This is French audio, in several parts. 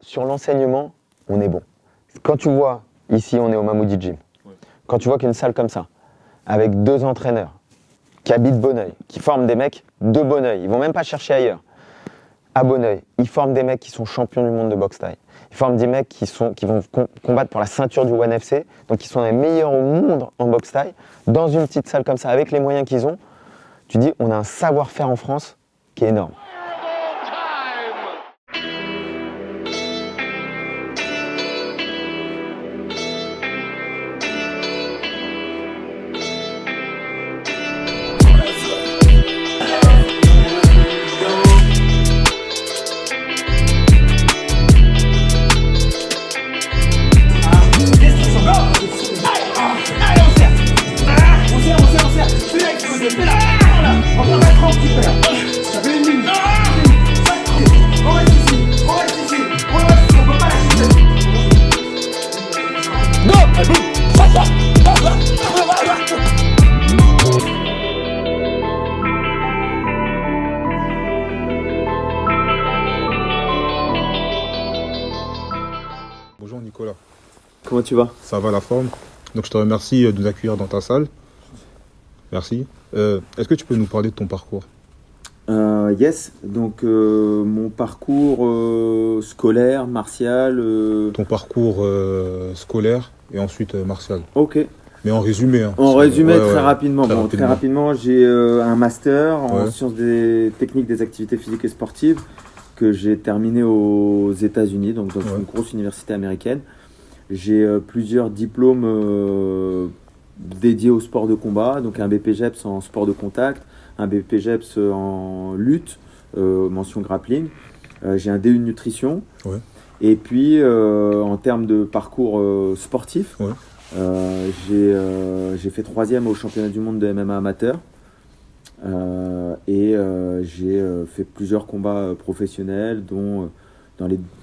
sur l'enseignement, on est bon. Quand tu vois, ici, on est au Mamoudi Gym. Ouais. Quand tu vois qu'une salle comme ça, avec 2 entraîneurs qui habitent Bonneuil, qui forment des mecs de Bonneuil, ils vont même pas chercher ailleurs. À Bonneuil, ils forment des mecs qui sont champions du monde de boxe thaï. Ils forment des mecs qui vont combattre pour la ceinture du ONE FC, donc ils sont les meilleurs au monde en boxe thaï. Dans une petite salle comme ça, avec les moyens qu'ils ont, tu dis, on a un savoir-faire en France qui est énorme. Bonjour Nicolas. Comment tu vas? Ça va la forme. Donc je te remercie de nous accueillir dans ta salle. Merci. Est-ce que tu peux nous parler de ton parcours? Yes, donc mon parcours scolaire, martial. Ton parcours scolaire et ensuite martial. Ok. Mais en résumé. Hein, en résumé, ouais, très rapidement. Très rapidement, j'ai un master en sciences des techniques des activités physiques et sportives que j'ai terminé aux États-Unis, donc dans une grosse université américaine. J'ai plusieurs diplômes dédiés au sport de combat, donc un BPGEPS en sport de contact, un BPGEPS en lutte, mention grappling. J'ai un DU de nutrition. Ouais. Et puis, en termes de parcours sportif, j'ai fait 3e au championnat du monde de MMA amateur. J'ai fait plusieurs combats professionnels, dont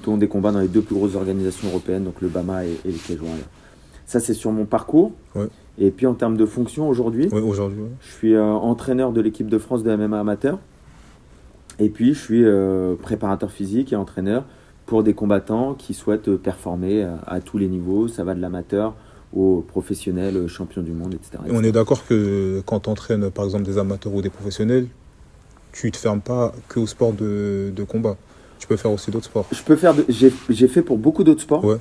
des combats dans les 2 plus grosses organisations européennes, donc le BAMA et le Cage Warriors. Ça, c'est sur mon parcours. Ouais. Et puis en termes de fonction aujourd'hui, je suis entraîneur de l'équipe de France de MMA amateur. Et puis je suis préparateur physique et entraîneur pour des combattants qui souhaitent performer à tous les niveaux. Ça va de l'amateur aux professionnels, champions du monde, etc. Et on est d'accord que quand tu entraînes par exemple des amateurs ou des professionnels, tu ne te fermes pas que au sport de combat. Tu peux faire aussi d'autres sports. J'ai fait pour beaucoup d'autres sports. Ouais.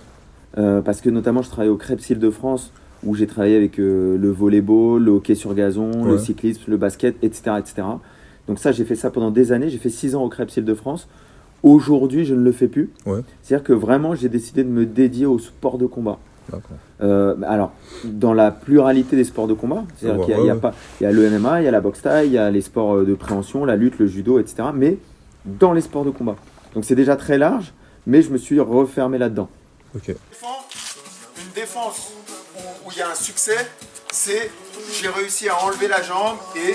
Parce que notamment je travaille au Krebs Île-de-France où j'ai travaillé avec le volleyball, le hockey sur gazon, le cyclisme, le basket, etc., etc. Donc ça, j'ai fait ça pendant des années. J'ai fait 6 ans au Krebs Île-de-France. Aujourd'hui, je ne le fais plus. Ouais. C'est-à-dire que vraiment, j'ai décidé de me dédier au sport de combat. Alors, dans la pluralité des sports de combat, c'est-à-dire qu'il y a le MMA, il y a la boxe thaï, il y a les sports de préhension, la lutte, le judo, etc. Mais dans les sports de combat. Donc c'est déjà très large, mais je me suis refermé là-dedans. Okay. Une défense où il y a un succès, c'est j'ai réussi à enlever la jambe et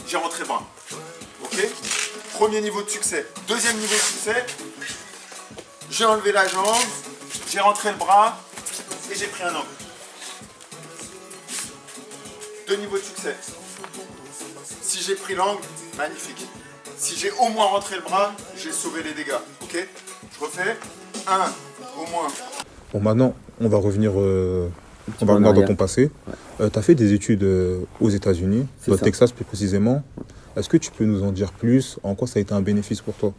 j'ai rentré le bras. Ok ? Premier niveau de succès. Deuxième niveau de succès, j'ai enlevé la jambe, j'ai rentré le bras et j'ai pris un angle. 2 niveaux de succès. Si j'ai pris l'angle, magnifique. Si j'ai au moins rentré le bras, j'ai sauvé les dégâts. Ok ? Je refais. 1, au moins. Bon, maintenant, on va revenir, dans ton passé. Ouais. Tu as fait des études aux États-Unis, au Texas plus précisément. Est-ce que tu peux nous en dire plus? En quoi ça a été un bénéfice pour toi?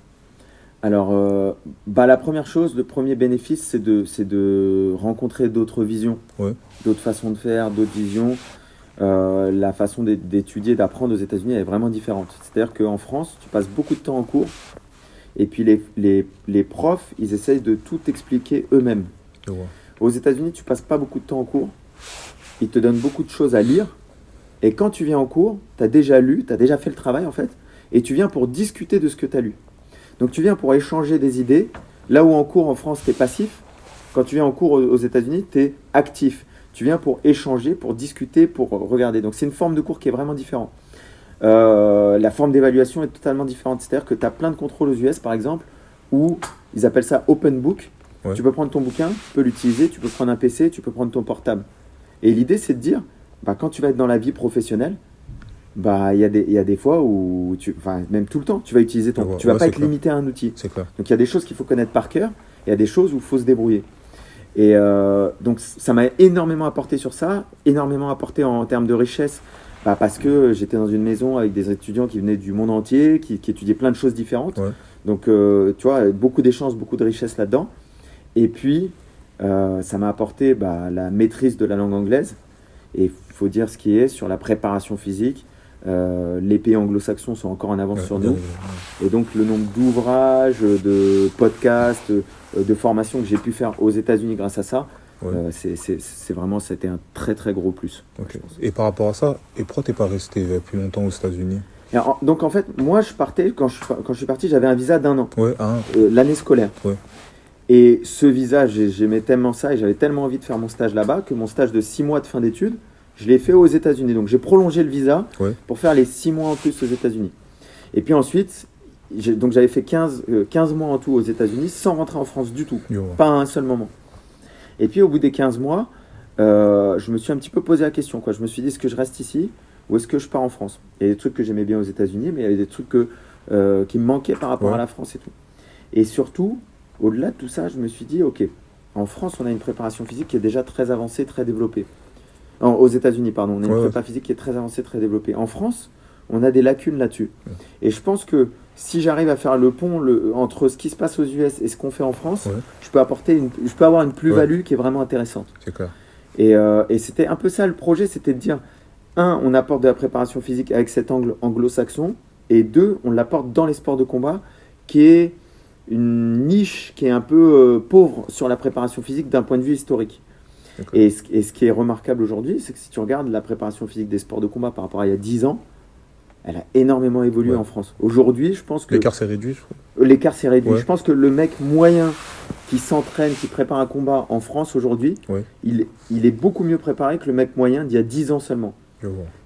Alors, la première chose, le premier bénéfice, c'est de rencontrer d'autres visions, d'autres façons de faire, d'autres visions. La façon d'étudier, d'apprendre aux États-Unis elle est vraiment différente. C'est-à-dire qu'en France, tu passes beaucoup de temps en cours et puis les profs, ils essayent de tout expliquer eux-mêmes. Aux États-Unis, tu passes pas beaucoup de temps en cours. Ils te donnent beaucoup de choses à lire. Et quand tu viens en cours, tu as déjà lu, tu as déjà fait le travail en fait, et tu viens pour discuter de ce que tu as lu. Donc tu viens pour échanger des idées. Là où en cours en France, tu es passif, quand tu viens en cours aux États-Unis, tu es actif. Tu viens pour échanger, pour discuter, pour regarder. Donc c'est une forme de cours qui est vraiment différente. La forme d'évaluation est totalement différente. C'est-à-dire que tu as plein de contrôles aux US par exemple, où ils appellent ça open book. Ouais. Tu peux prendre ton bouquin, tu peux l'utiliser, tu peux prendre un PC, tu peux prendre ton portable. Et l'idée c'est de dire, quand tu vas être dans la vie professionnelle, il y a des fois où, même tout le temps, tu vas utiliser tu vas pas être limité à un outil. C'est clair. Donc il y a des choses qu'il faut connaître par cœur. il y a des choses où il faut se débrouiller. Et donc ça m'a énormément apporté sur ça, énormément apporté en termes de richesse, parce que j'étais dans une maison avec des étudiants qui venaient du monde entier, qui étudiaient plein de choses différentes. Ouais. Donc tu vois, beaucoup d'échanges, beaucoup de richesse là-dedans. Et puis ça m'a apporté la maîtrise de la langue anglaise. Et il faut dire ce qui est sur la préparation physique. Les pays anglo-saxons sont encore en avance sur nous. Et donc le nombre d'ouvrages, de podcasts, de formations que j'ai pu faire aux États-Unis grâce à ça, c'est vraiment, c'était un très très gros plus. Okay. Et par rapport à ça, et pourquoi t'es pas resté plus longtemps aux États-Unis? Donc en fait, moi je partais, quand je suis parti, j'avais un visa d'1 an, l'année scolaire. Ouais. Et ce visa, j'aimais tellement ça et j'avais tellement envie de faire mon stage là-bas que mon stage de 6 mois de fin d'études, je l'ai fait aux États-Unis. Donc j'ai prolongé le visa pour faire les 6 mois en plus aux États-Unis. Et puis ensuite, donc j'avais fait 15 mois en tout aux États-Unis sans rentrer en France du tout. Pas à un seul moment. Et puis au bout des 15 mois, je me suis un petit peu posé la question. Je me suis dit, est-ce que je reste ici ou est-ce que je pars en France? Il y a des trucs que j'aimais bien aux États-Unis, mais il y avait des trucs qui me manquaient par rapport à la France et tout. Et surtout, au-delà de tout ça, je me suis dit, ok, en France, on a une préparation physique qui est déjà très avancée, très développée. Aux États-Unis, pardon, on a une prépa physique qui est très avancée, très développée. En France, on a des lacunes là-dessus. Et je pense que si j'arrive à faire le pont entre ce qui se passe aux US et ce qu'on fait en France, je peux avoir une plus-value qui est vraiment intéressante. C'est clair. Et c'était un peu ça le projet, c'était de dire, 1, on apporte de la préparation physique avec cet angle anglo-saxon, et 2, on l'apporte dans les sports de combat, qui est une niche qui est un peu pauvre sur la préparation physique d'un point de vue historique. Et ce qui est remarquable aujourd'hui, c'est que si tu regardes la préparation physique des sports de combat par rapport à il y a 10 ans, elle a énormément évolué en France. Aujourd'hui, je pense que... L'écart s'est réduit, je crois. L'écart s'est réduit. Je pense que le mec moyen qui s'entraîne, qui prépare un combat en France aujourd'hui, il est beaucoup mieux préparé que le mec moyen d'il y a 10 ans seulement.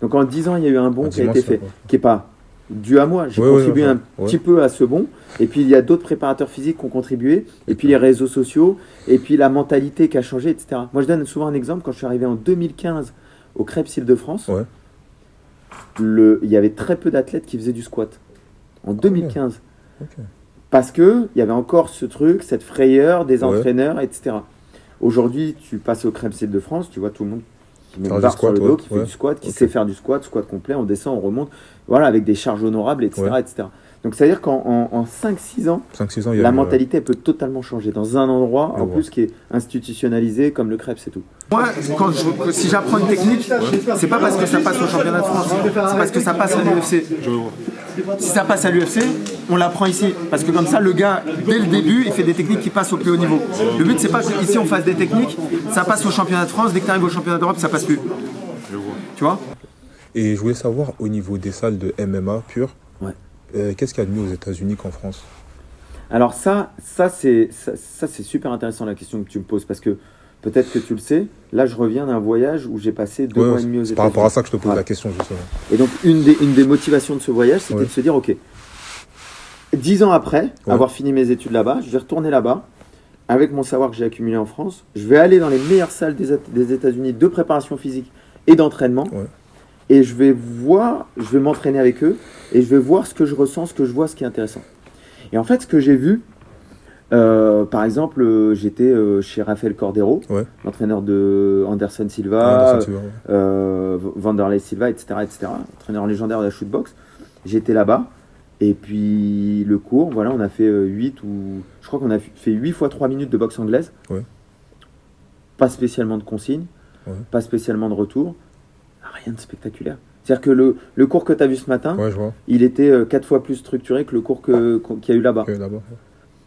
Donc en 10 ans, il y a eu un bond qui a été fait, qui n'est pas dû à moi. J'ai contribué un petit peu à ce bond. Et puis il y a d'autres préparateurs physiques qui ont contribué. Et puis les réseaux sociaux. Et puis la mentalité qui a changé, etc. Moi, je donne souvent un exemple. Quand je suis arrivé en 2015 au Krebs Île-de-France, il y avait très peu d'athlètes qui faisaient du squat. En 2015. Parce qu'il y avait encore ce truc, cette frayeur des entraîneurs, etc. Aujourd'hui, tu passes au Krebs Île-de-France, tu vois tout le monde qui met une barre sur le dos, qui fait du squat, qui sait faire du squat complet, on descend, on remonte, voilà, avec des charges honorables, etc. etc. Donc, c'est-à-dire qu'en 5-6 ans, la mentalité elle peut totalement changer dans un endroit, en plus, qui est institutionnalisé comme le Krebs et tout. Moi, si j'apprends une technique, c'est pas parce que ça passe au championnat de France, c'est parce que ça passe à l'UFC. Si ça passe à l'UFC, on l'apprend ici. Parce que comme ça, le gars, dès le début, il fait des techniques qui passent au plus haut niveau. Le but, c'est pas qu'ici, on fasse des techniques, ça passe au championnat de France, dès que tu arrives au championnat d'Europe, ça passe plus. Tu vois? Et je voulais savoir, au niveau des salles de MMA pur, qu'est-ce qu'il y a de mieux aux États-Unis qu'en France? Alors ça c'est super intéressant la question que tu me poses, parce que peut-être que tu le sais, là je reviens d'un voyage où j'ai passé 2 mois et demi aux États-Unis. Par rapport à ça que je te pose la question justement. Et donc une des motivations de ce voyage, c'était de se dire, ok, 10 ans après avoir fini mes études là-bas, je vais retourner là-bas, avec mon savoir que j'ai accumulé en France, je vais aller dans les meilleures salles des États-Unis de préparation physique et d'entraînement, et je vais m'entraîner avec eux, et je vais voir ce que je ressens, ce que je vois, ce qui est intéressant. Et en fait, ce que j'ai vu, par exemple, j'étais chez Rafael Cordero, l'entraîneur de Anderson Silva, Vanderlei Silva, etc., entraîneur légendaire de la shootbox. J'étais là-bas, et puis le cours, voilà, on a fait 8 fois 3 minutes de boxe anglaise. Pas spécialement de consignes, pas spécialement de retour, rien de spectaculaire. C'est-à-dire que le cours que tu as vu ce matin, il était 4 fois plus structuré que le cours qu'il y a eu là-bas.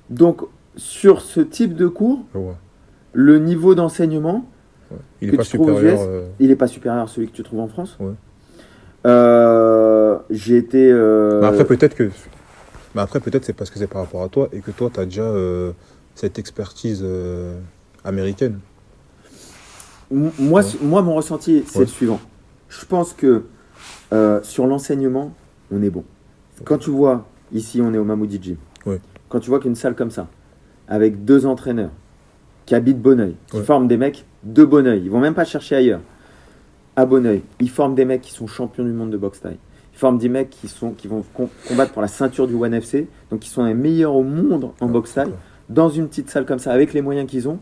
Donc, sur ce type de cours, le niveau d'enseignement il n'est pas supérieur. Il n'est pas supérieur à celui que tu trouves en France. J'ai été... Mais après, peut-être c'est parce que c'est par rapport à toi et que toi, tu as déjà cette expertise américaine. Moi, mon ressenti, c'est le suivant. Je pense que sur l'enseignement, on est bon. Quand tu vois, ici, on est au Mamoudi Gym. Quand tu vois qu'une salle comme ça, avec 2 entraîneurs qui habitent Bonneuil, qui forment des mecs de Bonneuil, ils vont même pas chercher ailleurs. À Bonneuil, ils forment des mecs qui sont champions du monde de boxe thaï. Ils forment des mecs qui vont combattre pour la ceinture du ONE FC, donc qui sont les meilleurs au monde en boxe thaï. dans une petite salle comme ça, avec les moyens qu'ils ont,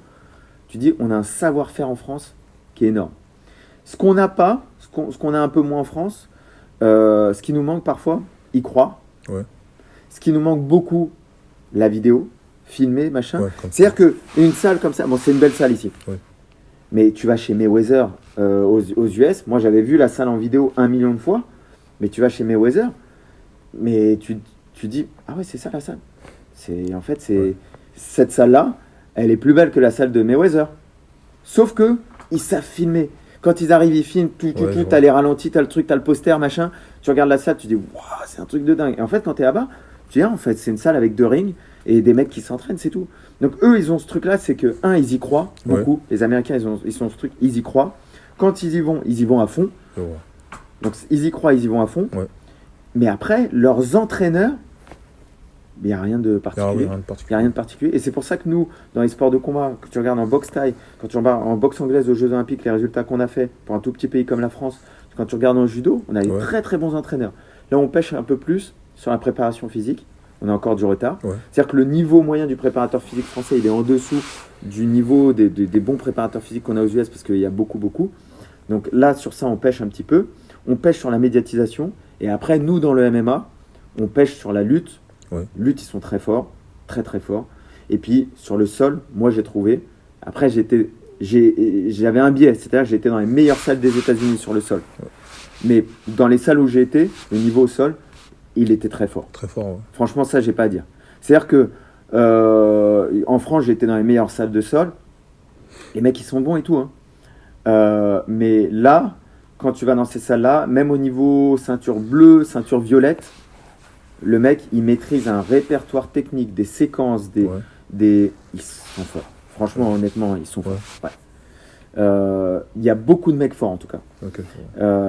tu dis, on a un savoir-faire en France qui est énorme. Ce qu'on n'a pas, ce qu'on a un peu moins en France, ce qui nous manque parfois, y croire. Ouais. Ce qui nous manque beaucoup, la vidéo, filmer, machin. Ouais, c'est-à-dire qu'une salle comme ça, bon, c'est une belle salle ici. Ouais. Mais tu vas chez Mayweather aux US, moi j'avais vu la salle en vidéo 1 million de fois, mais tu vas chez Mayweather, mais tu dis, ah ouais, c'est ça la salle. En fait, cette salle-là, elle est plus belle que la salle de Mayweather. Sauf que ils savent filmer. Quand ils arrivent, ils filment, t'as les ralentis, t'as le truc, t'as le poster, machin. Tu regardes la salle, tu dis, waouh, c'est un truc de dingue. Et en fait, quand t'es là-bas, tu dis, ah, en fait, c'est une salle avec 2 rings et des mecs qui s'entraînent, c'est tout. Donc eux, ils ont ce truc-là, c'est que, ils y croient beaucoup. Les Américains, ils sont ce truc, ils y croient. Quand ils y vont à fond. Donc ils y croient, ils y vont à fond. Ouais. Mais après, leurs entraîneurs, il n'y a rien de particulier. Il n'y a rien de particulier. Et c'est pour ça que nous, dans les sports de combat, que tu regardes en boxe thaï, quand tu regardes en boxe anglaise aux Jeux Olympiques, les résultats qu'on a fait pour un tout petit pays comme la France, quand tu regardes en judo, on a des très très bons entraîneurs. Là, on pêche un peu plus sur la préparation physique. On a encore du retard. Ouais. C'est-à-dire que le niveau moyen du préparateur physique français, il est en dessous du niveau des bons préparateurs physiques qu'on a aux US parce qu'il y a beaucoup. Donc là, sur ça, on pêche un petit peu. On pêche sur la médiatisation. Et après, nous, dans le MMA, on pêche sur la lutte. Ouais. Lutte, ils sont très forts, très très forts. Et puis sur le sol, moi j'ai trouvé. Après, j'avais un biais, c'est-à-dire que j'étais dans les meilleures salles des États-Unis sur le sol. Ouais. Mais dans les salles où j'ai été, le niveau au sol, il était très fort. Très fort. Ouais. Franchement, ça, j'ai pas à dire. C'est-à-dire que en France, j'étais dans les meilleures salles de sol. Les mecs, ils sont bons et tout. Hein. Mais là, quand tu vas dans ces salles-là, même au niveau ceinture bleue, ceinture violette. Le mec, il maîtrise un répertoire technique, des séquences, ils sont forts. Franchement, honnêtement, ils sont forts. Ouais. Il y a beaucoup de mecs forts, en tout cas. Okay.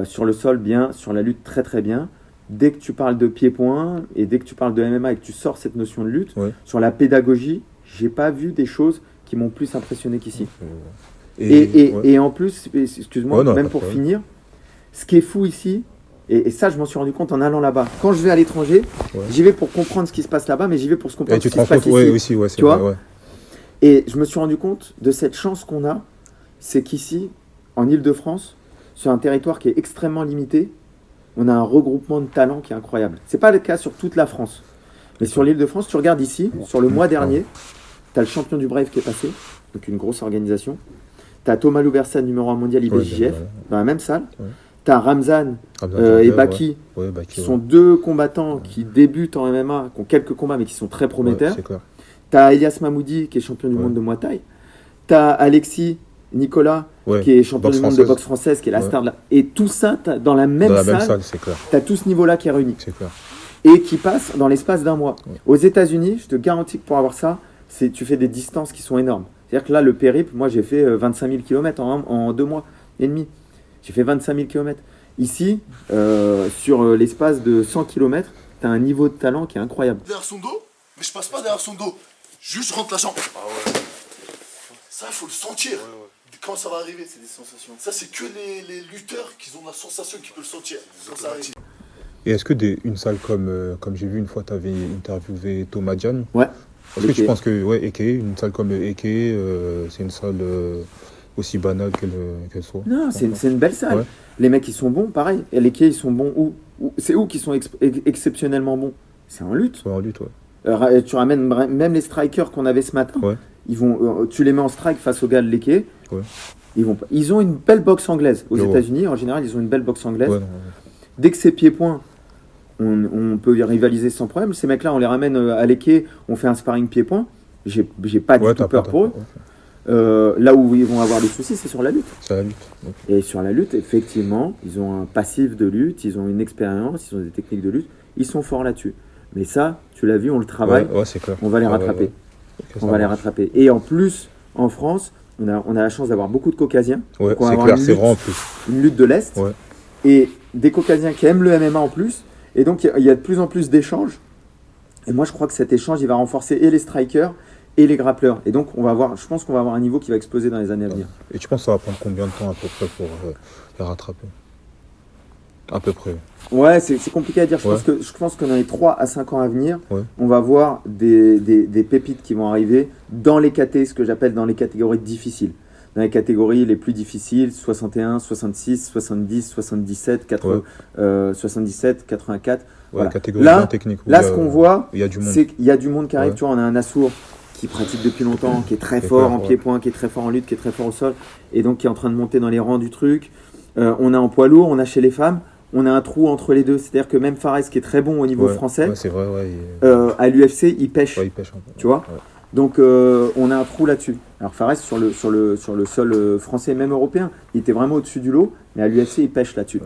Sur le sol, bien. Sur la lutte, très, très bien. Dès que tu parles de pied-point et dès que tu parles de MMA et que tu sors cette notion de lutte, sur la pédagogie, j'ai pas vu des choses qui m'ont plus impressionné qu'ici. Et en plus, excuse-moi, même pour finir, ce qui est fou ici, et ça, je m'en suis rendu compte en allant là-bas. Quand je vais à l'étranger, j'y vais pour comprendre ce qui se passe là-bas, mais j'y vais pour se comprendre ce qui se passe ici. Aussi, tu vois. Et je me suis rendu compte de cette chance qu'on a, c'est qu'ici, en Île-de-France, sur un territoire qui est extrêmement limité, on a un regroupement de talents qui est incroyable. C'est pas le cas sur toute la France. Mais sur l'Île-de-France, tu regardes ici, sur le mois dernier, tu as le champion du Brave qui est passé, donc une grosse organisation. Tu as Thomas Loubersan, numéro 1 mondial IBJJF, dans la même salle. Tu as Ramzan et Baki, qui sont 2 combattants qui débutent en MMA, qui ont quelques combats mais qui sont très prometteurs. Tu as Elias Mahmoudi qui est champion du monde de Muay Thai. Tu as Alexis Nicolas qui est champion du monde de boxe française, qui est la star de la... Et tout ça, dans la même salle, tu as tout ce niveau-là qui est réuni. Et qui passe dans l'espace d'un mois. Aux États-Unis, je te garantis que pour avoir ça, tu fais des distances qui sont énormes. C'est-à-dire que là, le périple, moi j'ai fait 25 000 km en 2 mois et demi. J'ai fait 25 000 km. Ici, sur l'espace de 100 km, tu as un niveau de talent qui est incroyable. Derrière son dos, mais je passe pas derrière son dos. Juste je rentre la jambe. Ça, il faut le sentir. Quand ça va arriver, c'est des sensations. Ça, c'est que les lutteurs qui ont la sensation, qui peuvent le sentir. Quand ça arrive. Et est-ce que une salle comme j'ai vu une fois, tu avais interviewé Thomas Diagne. Ouais. Est-ce que tu penses que Eke, une salle comme Eke, c'est une salle aussi banale qu'elle soit? Non, c'est une belle salle. Ouais. Les mecs, ils sont bons, pareil. Et les Eke, ils sont bons où c'est où qu'ils sont exceptionnellement bons? C'est en lutte. En lutte, ouais. Tu ramènes même les strikers qu'on avait ce matin. Ouais. Tu les mets en strike face aux gars de l'Eke. Ouais. Ils ont une belle boxe anglaise. Aux États-Unis, en général, ils ont une belle boxe anglaise. Ouais, dès que c'est pied-point, on peut y rivaliser sans problème. Ces mecs-là, on les ramène à l'Eke, on fait un sparring pied-point. J'ai pas du tout peur pour eux. Là où ils vont avoir des soucis, c'est sur la lutte. Sur la lutte. Okay. Et sur la lutte, effectivement, ils ont un passif de lutte, ils ont une expérience, ils ont des techniques de lutte. Ils sont forts là-dessus. Mais ça, tu l'as vu, on le travaille. C'est clair. On va les rattraper. Okay, on va les rattraper. Et en plus, en France, on a la chance d'avoir beaucoup de Caucasiens. Ouais, c'est clair, c'est vraiment en plus. Une lutte de l'Est. Ouais. Et des Caucasiens qui aiment le MMA en plus. Et donc, il y a de plus en plus d'échanges. Et moi, je crois que cet échange, il va renforcer et les strikers et les grappleurs. Et donc, je pense qu'on va avoir un niveau qui va exploser dans les années à venir. Et tu penses que ça va prendre combien de temps à peu près pour les rattraper? À peu près. Ouais, c'est compliqué à dire. Je pense que dans les 3 à 5 ans à venir, on va voir des pépites qui vont arriver dans les ce que j'appelle dans les catégories difficiles. Dans les catégories les plus difficiles, 61, 66, 70, 77, 77, 84. Voilà. Catégorie technique. Là, ce qu'on voit, c'est qu'il y a du monde qui arrive. Tu vois, on a un Assour qui pratique depuis longtemps, qui est très fort en pied-point, qui est très fort en lutte, qui est très fort au sol, et donc qui est en train de monter dans les rangs du truc. On a en poids lourd, on a chez les femmes, on a un trou entre les deux. C'est-à-dire que même Fares, qui est très bon au niveau français, c'est vrai, à l'UFC, il pêche. Il pêche un peu. Tu vois. Donc on a un trou là-dessus. Alors Fares sur le sol français, même européen, il était vraiment au-dessus du lot, mais à l'UFC, il pêche là-dessus.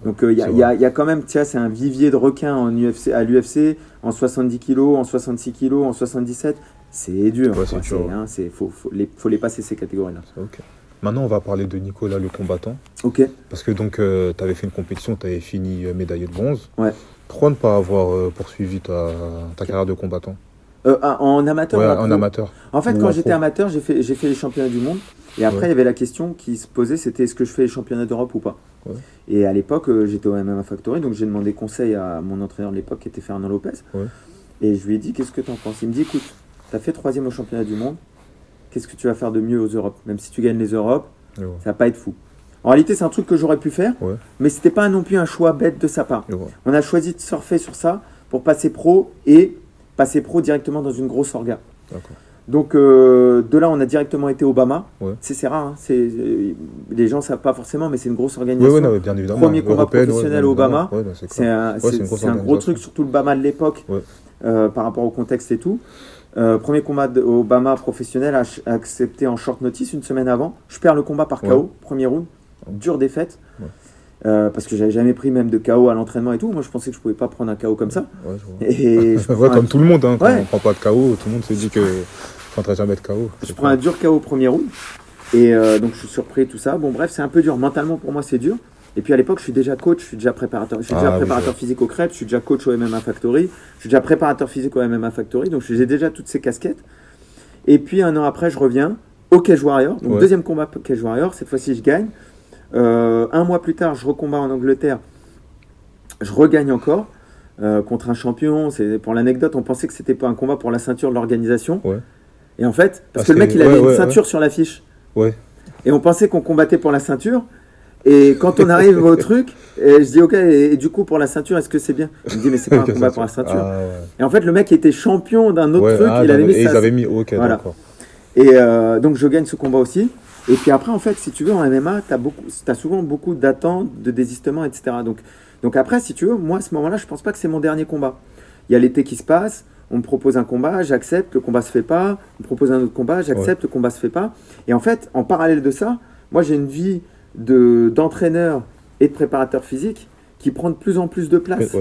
Donc il y a quand même, tu vois, c'est un vivier de requins à l'UFC, en 70 kg, en 66 kg, en 77. C'est dur. Faut les passer ces catégories-là. Okay. Maintenant, on va parler de Nicolas le combattant. Ok. Parce que donc, tu avais fait une compétition, tu avais fini médaillé de bronze. Ouais. Pourquoi ne pas avoir poursuivi ta carrière de combattant? En amateur. En amateur. En fait, quand j'étais amateur, j'ai fait les championnats du monde. Et après, il y avait la question qui se posait, c'était est-ce que je fais les championnats d'Europe ou pas? Et à l'époque, j'étais au MMA Factory, donc j'ai demandé conseil à mon entraîneur de l'époque, qui était Fernand Lopez. Et je lui ai dit, qu'est-ce que tu en penses? Il me dit, écoute, tu as fait 3e au championnat du monde, qu'est-ce que tu vas faire de mieux aux Europes? Même si tu gagnes les Europes, ça va pas être fou. En réalité, c'est un truc que j'aurais pu faire, mais c'était pas non plus un choix bête de sa part. On a choisi de surfer sur ça pour passer pro et passer pro directement dans une grosse orga. Donc de là, on a directement été Obama. C'est rare, hein. Les gens ne savent pas forcément, mais c'est une grosse organisation. Bien évidemment. Premier combat professionnel au Obama. C'est un gros truc, surtout le Bama de l'époque, par rapport au contexte et tout. Premier combat au Bama professionnel, accepté en short notice une semaine avant. Je perds le combat par KO, premier round. Dure défaite. Parce que j'avais jamais pris même de KO à l'entraînement et tout. Moi, je pensais que je pouvais pas prendre un KO comme ça. Et comme tout le monde, hein, quand on prend pas de KO, tout le monde se dit que je ne jamais de KO. Je prends un dur KO au premier round. Et donc, je suis surpris, tout ça. Bon, bref, c'est un peu dur. Mentalement, pour moi, c'est dur. Et puis à l'époque, je suis déjà coach, je suis déjà préparateur. Je suis déjà préparateur physique au Crêpes, je suis déjà coach au MMA Factory, je suis déjà préparateur physique au MMA Factory. Donc, j'ai déjà toutes ces casquettes. Et puis, un an après, je reviens au Cage Warrior. Donc, deuxième combat Cage Warrior. Cette fois-ci, je gagne. Un mois plus tard, je recombats en Angleterre. Je regagne encore contre un champion. Pour l'anecdote, on pensait que c'était pas un combat pour la ceinture de l'organisation. Et en fait, parce que le mec, il avait une ceinture sur l'affiche. Et on pensait qu'on combattait pour la ceinture. Et quand on arrive au truc, et je dis ok, et du coup pour la ceinture, est-ce que c'est bien? Il me dit mais c'est pas un combat pour la ceinture. Et en fait, le mec était champion d'un autre truc. Il avait mis ça. Ils avaient mis d'accord. Et donc je gagne ce combat aussi. Et puis après, en fait, si tu veux, en MMA, t'as souvent beaucoup d'attentes, de désistements, etc. Donc après, si tu veux, moi, à ce moment-là, je pense pas que c'est mon dernier combat. Il y a l'été qui se passe, on me propose un combat, j'accepte, le combat se fait pas. On me propose un autre combat, j'accepte, le combat se fait pas. Et en fait, en parallèle de ça, moi, j'ai une vie d'entraîneur et de préparateur physique qui prend de plus en plus de place.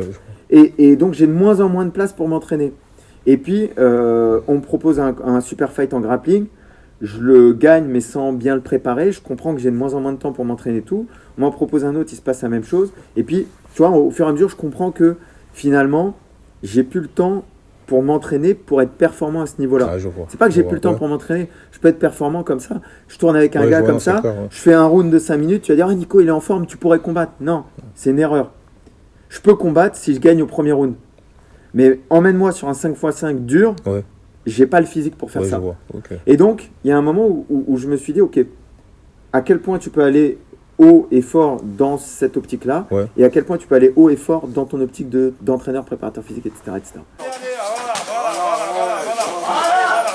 Et donc, j'ai de moins en moins de place pour m'entraîner. Et puis, on me propose un super fight en grappling. Je le gagne, mais sans bien le préparer. Je comprends que j'ai de moins en moins de temps pour m'entraîner et tout. On m'en propose un autre, il se passe la même chose. Et puis, tu vois, au fur et à mesure, je comprends que finalement, j'ai plus le temps pour m'entraîner, pour être performant à ce niveau-là. C'est pas que j'ai plus le temps pour m'entraîner. Je peux être performant comme ça. Je tourne avec un gars comme ça. Je fais un round de 5 minutes. Tu vas dire, Nico, il est en forme, tu pourrais combattre. Non, c'est une erreur. Je peux combattre si je gagne au premier round. Mais emmène-moi sur un 5x5 dur. J'ai pas le physique pour faire ça. Et donc, il y a un moment où je me suis dit, ok, à quel point tu peux aller haut et fort dans cette optique-là, et à quel point tu peux aller haut et fort dans ton optique d'entraîneur, préparateur physique, etc.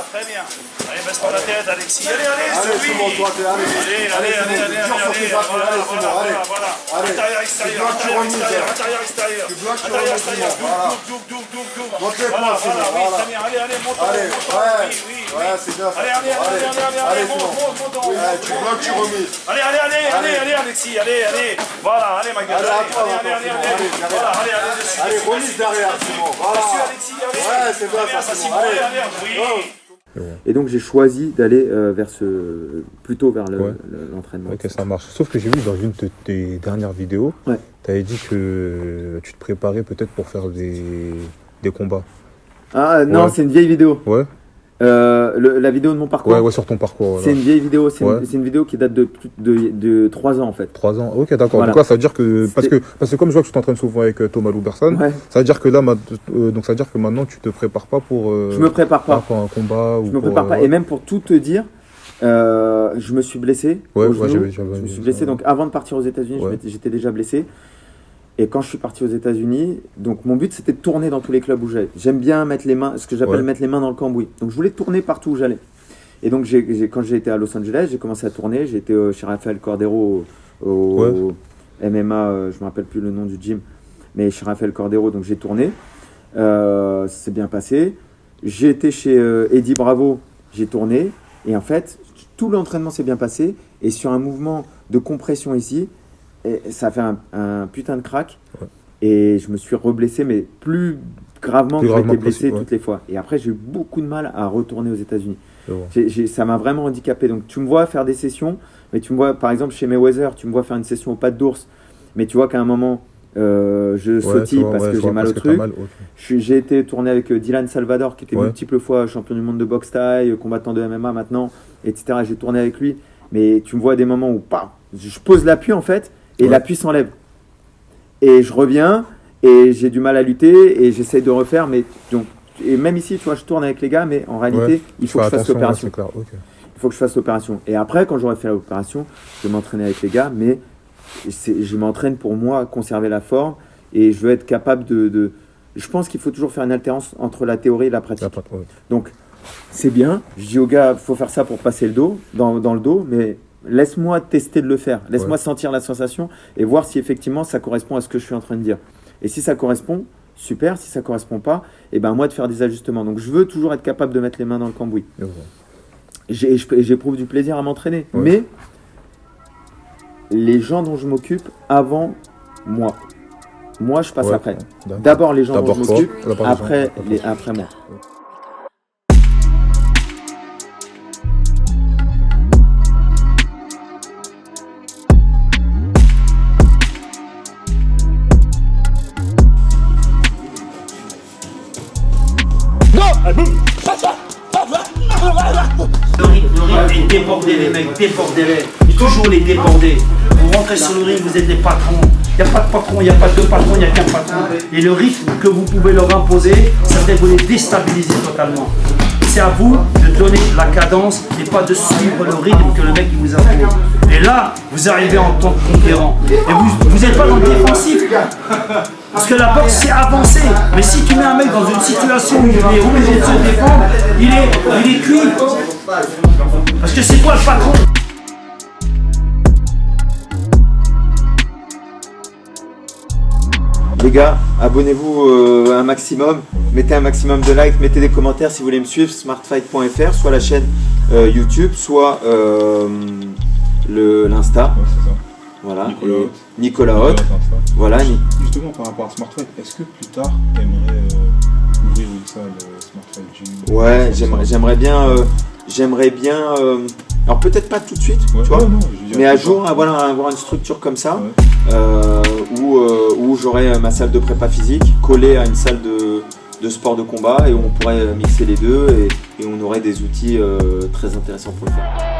Très bien. Allez, baisse pas la tête, Alexis. Allez, c'est bon, toi, allez, Intérieur, extérieur. Monte les points, c'est bon. Oui, très bien. Allez, monte. Ouais, c'est bien. Allez, monte. Tu bloques, tu remises. Allez, Alexis. Allez. Voilà, allez, ma gueule. Allez, dessus. Allez, remise derrière, c'est bon. Voilà. Alexis, allez. Ouais, c'est bien, ça, c'est bon. Allez, oui. Et donc j'ai choisi d'aller plutôt vers l'entraînement. Ok, ça marche. Sauf que j'ai vu dans une de tes dernières vidéos, tu avais dit que tu te préparais peut-être pour faire des combats. Ah non, c'est une vieille vidéo. La vidéo de mon parcours. Ouais, sur ton parcours. Voilà. C'est une vieille vidéo, c'est une vidéo qui date de 3 ans en fait. 3 ans, ok, d'accord. Voilà. Donc là, ça veut dire que parce que comme je vois que tu t'entraînes souvent avec Thomas Loubersan, ça veut dire que là, donc ça veut dire que maintenant tu te prépares pas pour. Je me prépare pas pour un combat. Je me prépare pas. Et même pour tout te dire, je me suis blessé. Je me suis blessé. Donc avant de partir aux États-Unis, j'étais déjà blessé. Et quand je suis parti aux États-Unis, donc mon but c'était de tourner dans tous les clubs où j'allais. J'aime bien mettre les mains, ce que j'appelle mettre les mains dans le cambouis. Donc je voulais tourner partout où j'allais. Et donc quand j'ai été à Los Angeles, j'ai commencé à tourner. J'ai été chez Rafael Cordero au MMA, je me rappelle plus le nom du gym, mais chez Rafael Cordero, donc j'ai tourné. Ça s'est bien passé. J'ai été chez Eddie Bravo, j'ai tourné. Et en fait, tout l'entraînement s'est bien passé. Et sur un mouvement de compression ici, et ça a fait un putain de crack. Et je me suis reblessé, mais plus gravement que j'étais blessé toutes les fois. Et après, j'ai eu beaucoup de mal à retourner aux États-Unis. Ça m'a vraiment handicapé. Donc, tu me vois faire des sessions, mais tu me vois, par exemple, chez Mayweather, tu me vois faire une session aux pattes d'ours, mais tu vois qu'à un moment, je sautille parce que j'ai mal au truc. J'ai été tourné avec Dylan Salvador, qui était multiples fois champion du monde de boxe thaï, combattant de MMA maintenant, etc. J'ai tourné avec lui, mais tu me vois à des moments où je pose l'appui en fait, et l'appui s'enlève. Et je reviens, et j'ai du mal à lutter, et j'essaie de refaire, mais donc, et même ici, tu vois, je tourne avec les gars, mais en réalité, il faut que je fasse l'opération. Il faut que je fasse l'opération. Et après, quand j'aurai fait l'opération, je vais m'entraîner avec les gars, mais je m'entraîne pour moi, conserver la forme, et je veux être capable de... Je pense qu'il faut toujours faire une alternance entre la théorie et la pratique. Donc, c'est bien, je dis aux gars, il faut faire ça pour passer le dos, dans le dos, mais laisse-moi tester de le faire, laisse-moi sentir la sensation et voir si effectivement ça correspond à ce que je suis en train de dire. Et si ça correspond, super, si ça correspond pas, et ben moi de faire des ajustements. Donc je veux toujours être capable de mettre les mains dans le cambouis. J'éprouve du plaisir à m'entraîner, mais les gens dont je m'occupe avant moi. Moi je passe après. D'abord les gens dont je m'occupe, après moi. Le ring est débordé, les mecs, débordez-les. Toujours les déborder. Vous rentrez sur le ring, vous êtes les patrons. Il n'y a pas de patron, il n'y a pas deux patrons, il n'y a qu'un patron. Et le rythme que vous pouvez leur imposer, ça va vous les déstabiliser totalement. C'est à vous de donner la cadence et pas de suivre le rythme que le mec vous impose. Et là, vous arrivez en tant que conquérant. Et vous n'êtes pas dans le défensif. Parce que la boxe, c'est avancer. Mais si tu mets un mec dans une situation où il est obligé de se défendre, il est cuit. Parce que c'est toi le patron. Les gars, abonnez-vous un maximum, mettez un maximum de likes, mettez des commentaires si vous voulez me suivre, smartfight.fr, soit la chaîne YouTube, soit l'Insta. Voilà, Nicolas Hott. Voilà. Justement, par rapport à SmartFight, est-ce que plus tard, tu aimerais ouvrir une salle SmartFight Gym? Ouais, j'aimerais bien. Alors peut-être pas tout de suite, tu vois, mais à jour avoir une structure comme ça, où j'aurais ma salle de prépa physique collée à une salle de sport de combat et où on pourrait mixer les deux et on aurait des outils très intéressants pour le faire.